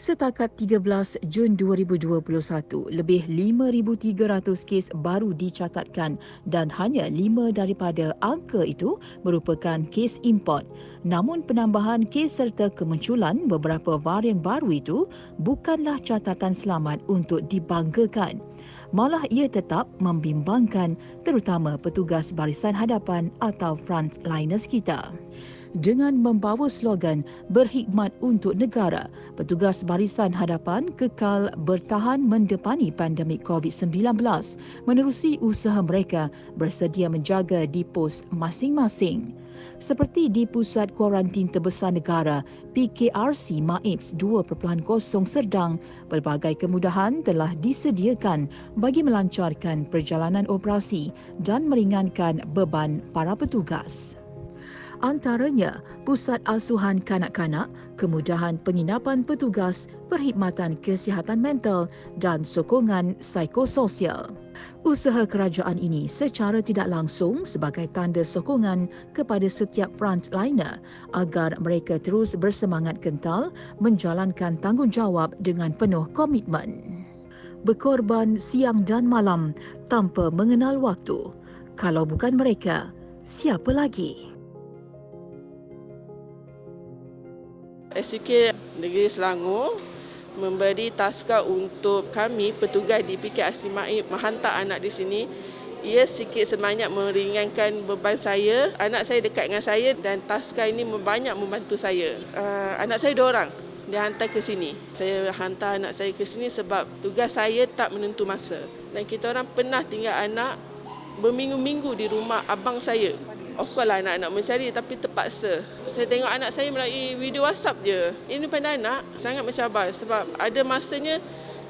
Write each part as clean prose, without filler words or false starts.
Setakat 13 Jun 2021, lebih 5,300 kes baru dicatatkan dan hanya 5 daripada angka itu merupakan kes import. Namun penambahan kes serta kemunculan beberapa varian baru itu bukanlah catatan selamat untuk dibanggakan. Malah ia tetap membimbangkan terutama petugas barisan hadapan atau frontliners kita. Dengan membawa slogan berkhidmat untuk negara, petugas barisan hadapan kekal bertahan mendepani pandemik COVID-19 menerusi usaha mereka bersedia menjaga di pos masing-masing. Seperti di Pusat Kuarantin Terbesar Negara PKRC MAIPS 2.0 Serdang, pelbagai kemudahan telah disediakan bagi melancarkan perjalanan operasi dan meringankan beban para petugas. Antaranya pusat asuhan kanak-kanak, kemudahan penginapan petugas, perkhidmatan kesihatan mental dan sokongan psikososial. Usaha kerajaan ini secara tidak langsung sebagai tanda sokongan kepada setiap frontliner agar mereka terus bersemangat kental menjalankan tanggungjawab dengan penuh komitmen. Berkorban siang dan malam tanpa mengenal waktu. Kalau bukan mereka, siapa lagi? SUK Negeri Selangor memberi taska untuk kami petugas di PKRC MAIP menghantar anak di sini. Ia sikit sebanyak meringankan beban saya. Anak saya dekat dengan saya dan taska ini banyak membantu saya. Anak saya 2 orang dihantar ke sini. Saya hantar anak saya ke sini sebab tugas saya tak menentu masa. Dan kita orang pernah tinggal anak berminggu-minggu di rumah abang saya. Of course lah anak-anak mencari tapi terpaksa. Saya tengok anak saya melalui video WhatsApp je. Ini pandai anak sangat mencabar sebab ada masanya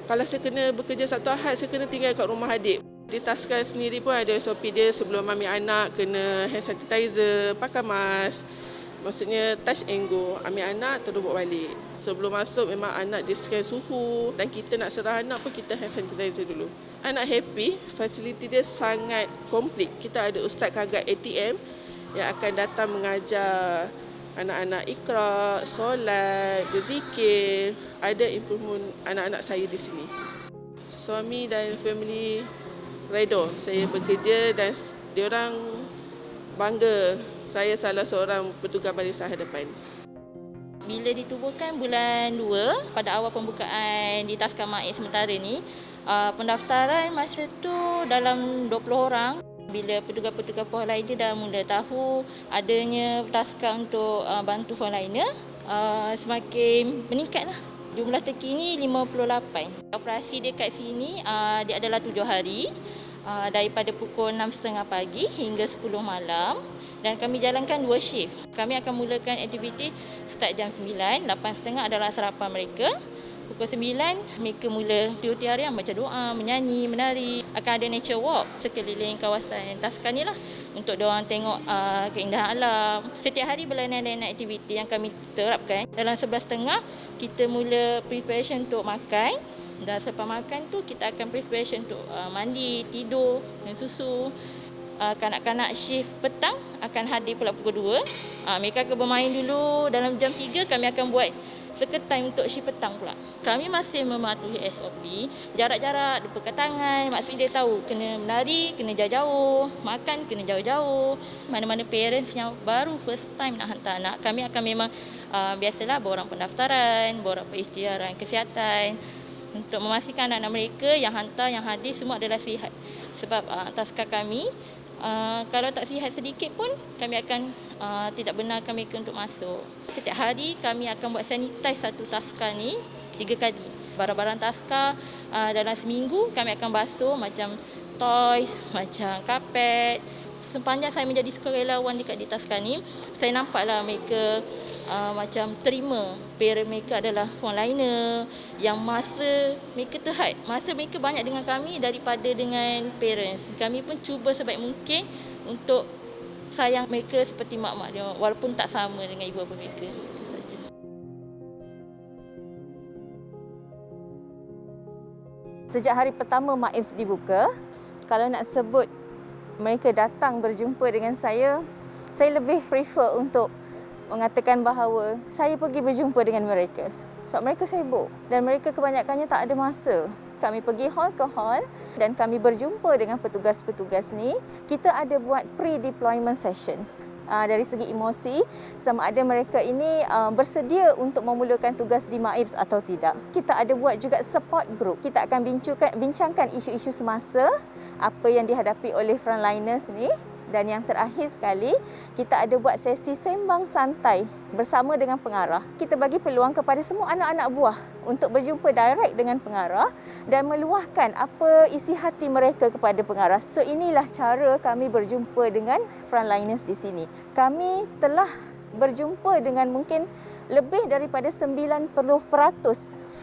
kalau saya kena bekerja Sabtu Ahad, saya kena tinggal kat rumah adik. Di taska sendiri pun ada SOP dia sebelum ambil anak kena hand sanitizer, pakai mask. Maksudnya touch and go, ambil anak terus bawa balik. Sebelum masuk memang anak di scan suhu dan kita nak serah anak pun kita hand sanitizer dulu. Anak happy, fasiliti dia sangat komplit. Kita ada ustaz kagat ATM yang akan datang mengajar anak-anak Iqra, solat, berzikir. Ada improvement anak-anak saya di sini. Suami dan family redha saya bekerja dan diorang bangga saya salah seorang petugas barisan hadapan. Bila ditubuhkan bulan 2 pada awal pembukaan di taska MAIP sementara ni, pendaftaran masa tu dalam 20 orang. Bila petugas-petugas frontliner dah mula tahu adanya taska untuk bantu frontliner, semakin meningkatlah. Jumlah terkini 58. Operasi dia kat sini dia adalah 7 hari. Daripada pukul 6.30 pagi hingga 10 malam dan kami jalankan 2 shift. Kami akan mulakan aktiviti start jam 9, 8.30 adalah sarapan mereka. Pukul 9 mereka mula aktiviti harian baca doa, menyanyi, menari. Akan ada nature walk sekeliling kawasan taska ni lah untuk diorang tengok keindahan alam. Setiap hari berlainan-lainan aktiviti yang kami terapkan. Dalam 11.30 kita mula preparation untuk makan. Dan selepas makan tu kita akan preparation untuk mandi, tidur dan susu. Kanak-kanak shift petang akan hadir pula pukul 2. Mereka akan bermain dulu. Dalam jam 3 kami akan buat circle time untuk shift petang pula. Kami masih mematuhi SOP. Jarak-jarak, depan tangan. Maksud dia tahu kena menari, kena jauh-jauh. Makan, kena jauh-jauh. Mana-mana parents yang baru first time nak hantar anak, kami akan memang biasalah borang pendaftaran, borang perikhtiaran kesihatan. Untuk memastikan anak-anak mereka yang hantar, yang hadir semua adalah sihat. Sebab taska kami, kalau tak sihat sedikit pun, kami akan tidak benarkan mereka untuk masuk. Setiap hari kami akan buat sanitize satu taska ni 3 kali. Barang-barang taska dalam seminggu kami akan basuh macam toys, macam kapet. Sepanjang saya menjadi sukarelawan di taska ni, saya nampaklah mereka macam terima parent mereka adalah frontliner yang masa mereka terhad. Masa mereka banyak dengan kami daripada dengan parents. Kami pun cuba sebaik mungkin untuk sayang mereka seperti mak-mak dia walaupun tak sama dengan ibu bapa mereka. Sejak hari pertama MAIPS dibuka, kalau nak sebut mereka datang berjumpa dengan saya lebih prefer untuk mengatakan bahawa saya pergi berjumpa dengan mereka. sebab mereka sibuk dan mereka kebanyakannya tak ada masa. Kami pergi hall ke hall dan kami berjumpa dengan petugas-petugas ni. Kita ada buat pre-deployment session. Dari segi emosi, sama ada mereka ini bersedia untuk memulakan tugas di MAIPS atau tidak. Kita ada buat juga support group. Kita akan bincangkan isu-isu semasa, apa yang dihadapi oleh frontliners ni. Dan yang terakhir sekali, kita ada buat sesi sembang santai bersama dengan pengarah. Kita bagi peluang kepada semua anak-anak buah untuk berjumpa direct dengan pengarah dan meluahkan apa isi hati mereka kepada pengarah. So inilah cara kami berjumpa dengan frontliners di sini. Kami telah berjumpa dengan mungkin lebih daripada 90%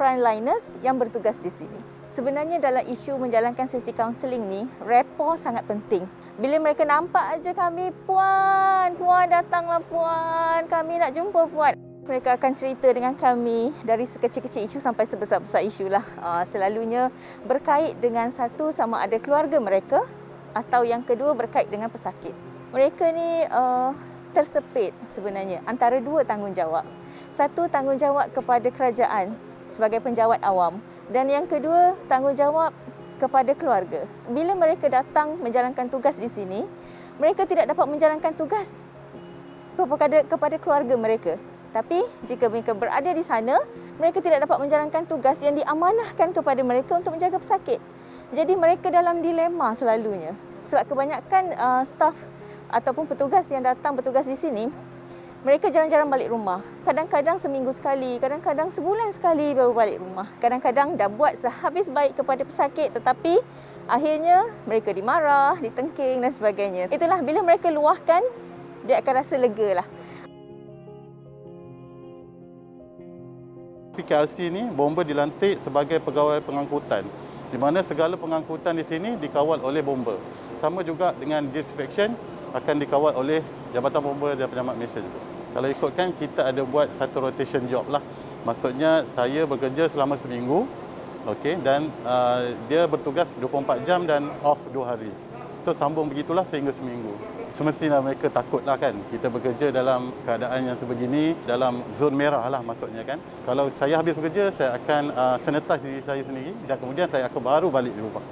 frontliners yang bertugas di sini. Sebenarnya dalam isu menjalankan sesi kaunseling ni, rapport sangat penting. Bila mereka nampak aja kami, puan datanglah puan, kami nak jumpa puan. Mereka akan cerita dengan kami dari sekecil-kecil isu sampai sebesar-besar isu lah. Selalunya berkait dengan satu sama ada keluarga mereka atau yang kedua berkait dengan pesakit. Mereka ni tersepit sebenarnya antara dua tanggungjawab. Satu tanggungjawab kepada kerajaan sebagai penjawat awam dan yang kedua tanggungjawab kepada keluarga. Bila mereka datang menjalankan tugas di sini, mereka tidak dapat menjalankan tugas kepada keluarga mereka. Tapi jika mereka berada di sana, mereka tidak dapat menjalankan tugas yang diamanahkan kepada mereka untuk menjaga pesakit. Jadi mereka dalam dilema selalunya. Sebab kebanyakan staf ataupun petugas yang datang bertugas di sini, mereka jarang-jarang balik rumah. Kadang-kadang seminggu sekali, kadang-kadang sebulan sekali baru balik rumah. Kadang-kadang dah buat sehabis baik kepada pesakit tetapi akhirnya mereka dimarah, ditengking dan sebagainya. Itulah bila mereka luahkan, dia akan rasa lega lah. PKRC ni bomber dilantik sebagai pegawai pengangkutan, di mana segala pengangkutan di sini dikawal oleh bomber. Sama juga dengan disinfection akan dikawal oleh Jabatan Bomber dan Penyelamat Malaysia juga. Kalau ikutkan, kita ada buat satu rotation job lah. Maksudnya saya bekerja selama seminggu, okey, dan dia bertugas 24 jam dan off 2 hari. So sambung begitulah sehingga seminggu. Semestinya mereka takutlah kan, kita bekerja dalam keadaan yang sebegini, dalam zon merah lah maksudnya kan. Kalau saya habis bekerja, saya akan sanitize diri saya sendiri dan kemudian saya akan baru balik di rumah.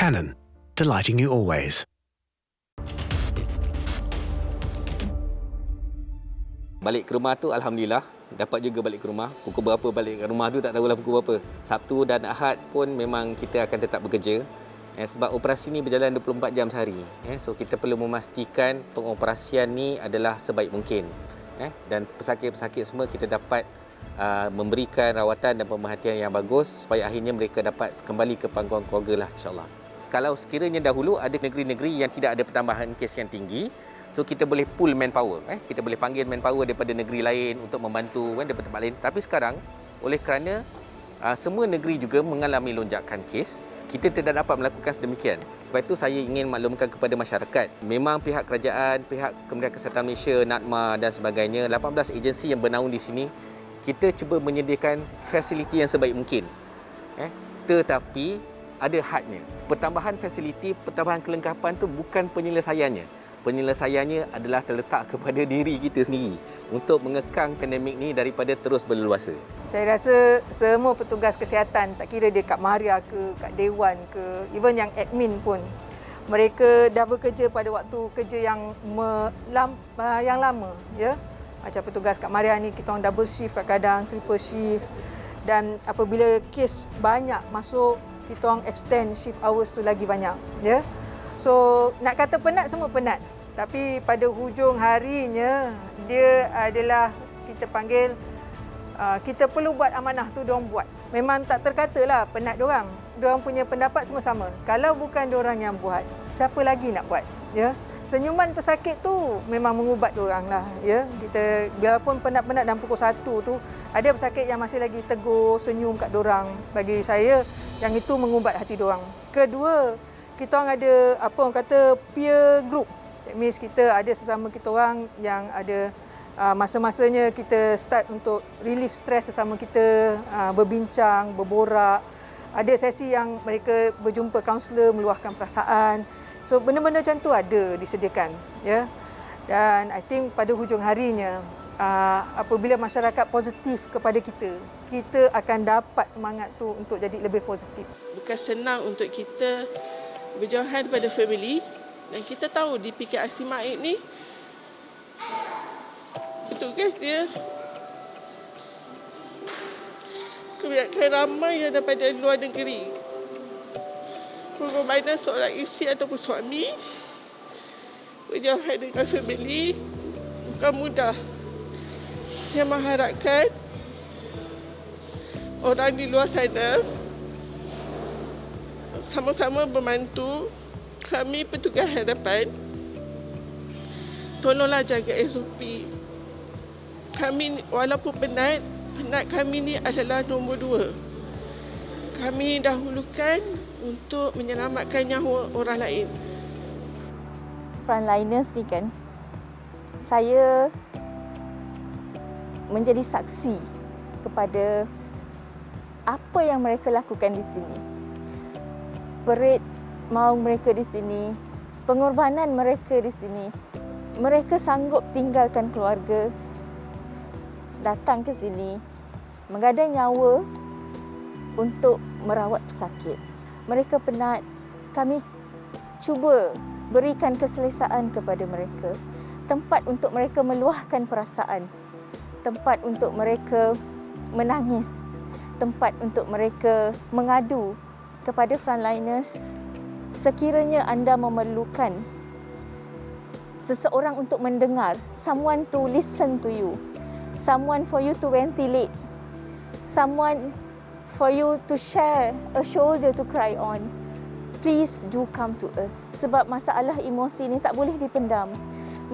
Canon, delighting you always. Balik ke rumah tu alhamdulillah, dapat juga balik ke rumah. Pukul berapa balik ke rumah tu tak tahulah pukul berapa. Sabtu dan Ahad pun memang kita akan tetap bekerja. Sebab operasi ni berjalan 24 jam sehari. So kita perlu memastikan pengoperasian ni adalah sebaik mungkin. Dan pesakit-pesakit semua kita dapat memberikan rawatan dan pemerhatian yang bagus supaya akhirnya mereka dapat kembali ke pangkuan keluarga lah, insyaAllah. Kalau sekiranya dahulu ada negeri-negeri yang tidak ada pertambahan kes yang tinggi, so kita boleh pull manpower. Kita boleh panggil manpower daripada negeri lain untuk membantu daripada tempat lain. Tapi sekarang, oleh kerana semua negeri juga mengalami lonjakan kes, kita tidak dapat melakukan sedemikian. Sebab itu saya ingin maklumkan kepada masyarakat, memang pihak kerajaan, pihak Kementerian Kesihatan Malaysia, NADMA dan sebagainya, 18 agensi yang bernaung di sini, kita cuba menyediakan fasiliti yang sebaik mungkin. Tetapi ada hadnya. Pertambahan fasiliti, pertambahan kelengkapan tu bukan penyelesaiannya. Penyelesaiannya adalah terletak kepada diri kita sendiri untuk mengekang pandemik ni daripada terus berleluasa. Saya rasa semua petugas kesihatan, tak kira dia kat Maria ke, kat Dewan ke, even yang admin pun, mereka dah bekerja pada waktu kerja yang lama, ya. Macam petugas Kak Maria ni, kita orang double shift kadang-kadang, triple shift. Dan apabila kes banyak masuk, kita orang extend shift hours tu lagi banyak. Ya. So, nak kata penat, semua penat. Tapi pada hujung harinya, dia adalah kita panggil, kita perlu buat amanah tu diorang buat. Memang tak terkatalah penat diorang. Diorang punya pendapat semua sama. Kalau bukan diorang yang buat, siapa lagi nak buat? Ya. Senyuman pesakit tu memang mengubat diorang lah. Ya. Kita biarpun penat-penat dalam pukul 1 tu, ada pesakit yang masih lagi tegur, senyum kat diorang. Bagi saya, yang itu mengubat hati diorang. Kedua, kita orang ada apa orang kata peer group. That means kita ada sesama kita orang yang ada masa-masanya kita start untuk relief stres sesama kita, berbincang, berborak. Ada sesi yang mereka berjumpa kaunselor, meluahkan perasaan. So benda-benda macam tu ada disediakan, ya. Dan I think pada hujung harinya, apabila masyarakat positif kepada kita, kita akan dapat semangat tu untuk jadi lebih positif. Bukan senang untuk kita berjauhan daripada family, dan kita tahu di PKR Maib ni petugas dia kebanyakan ramai yang daripada luar negeri. Pengorbanan seorang isteri ataupun suami berjauhan dengan family bukan mudah. Saya mengharapkan orang di luar sana sama-sama membantu kami petugas hadapan. Tolonglah jaga SOP. Kami walaupun penat kami ni adalah nombor 2. Kami dahulukan untuk menyelamatkan nyawa orang lain. Frontliners ni kan, saya menjadi saksi kepada apa yang mereka lakukan di sini. Perit maung mereka di sini, pengorbanan mereka di sini. Mereka sanggup tinggalkan keluarga, datang ke sini, menggadai nyawa untuk merawat pesakit. Mereka penat, kami cuba berikan keselesaan kepada mereka. Tempat untuk mereka meluahkan perasaan. Tempat untuk mereka menangis. Tempat untuk mereka mengadu kepada frontliners. Sekiranya anda memerlukan seseorang untuk mendengar, someone to listen to you, someone for you to ventilate, someone for you to share a shoulder to cry on, please do come to us. Sebab masalah emosi ni tak boleh dipendam.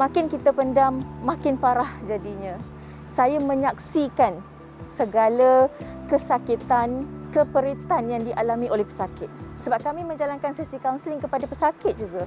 Makin kita pendam, makin parah jadinya. Saya menyaksikan segala kesakitan, keperitan yang dialami oleh pesakit. Sebab kami menjalankan sesi kaunseling kepada pesakit juga.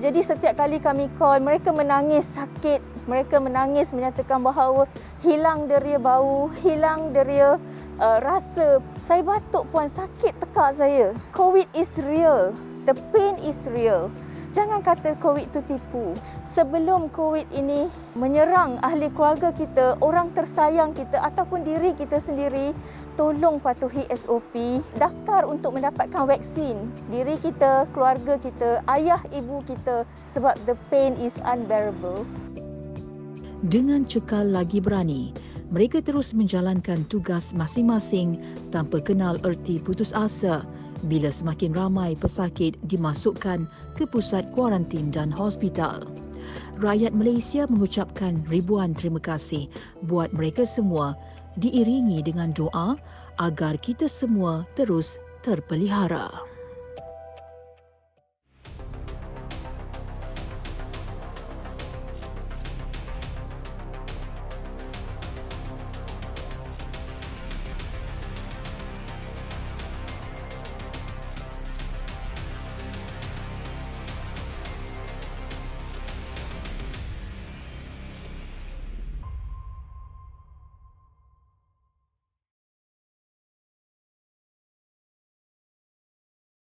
Jadi setiap kali kami call, mereka menangis sakit. Mereka menangis menyatakan bahawa hilang deria bau, hilang deria rasa. Saya batuk puan, sakit tekak saya. COVID is real. The pain is real. Jangan kata COVID tu tipu. Sebelum COVID ini menyerang ahli keluarga kita, orang tersayang kita ataupun diri kita sendiri, tolong patuhi SOP, daftar untuk mendapatkan vaksin. Diri kita, keluarga kita, ayah ibu kita, sebab the pain is unbearable. Dengan cekal lagi berani, mereka terus menjalankan tugas masing-masing tanpa kenal erti putus asa bila semakin ramai pesakit dimasukkan ke pusat kuarantin dan hospital. Rakyat Malaysia mengucapkan ribuan terima kasih buat mereka semua, diiringi dengan doa agar kita semua terus terpelihara.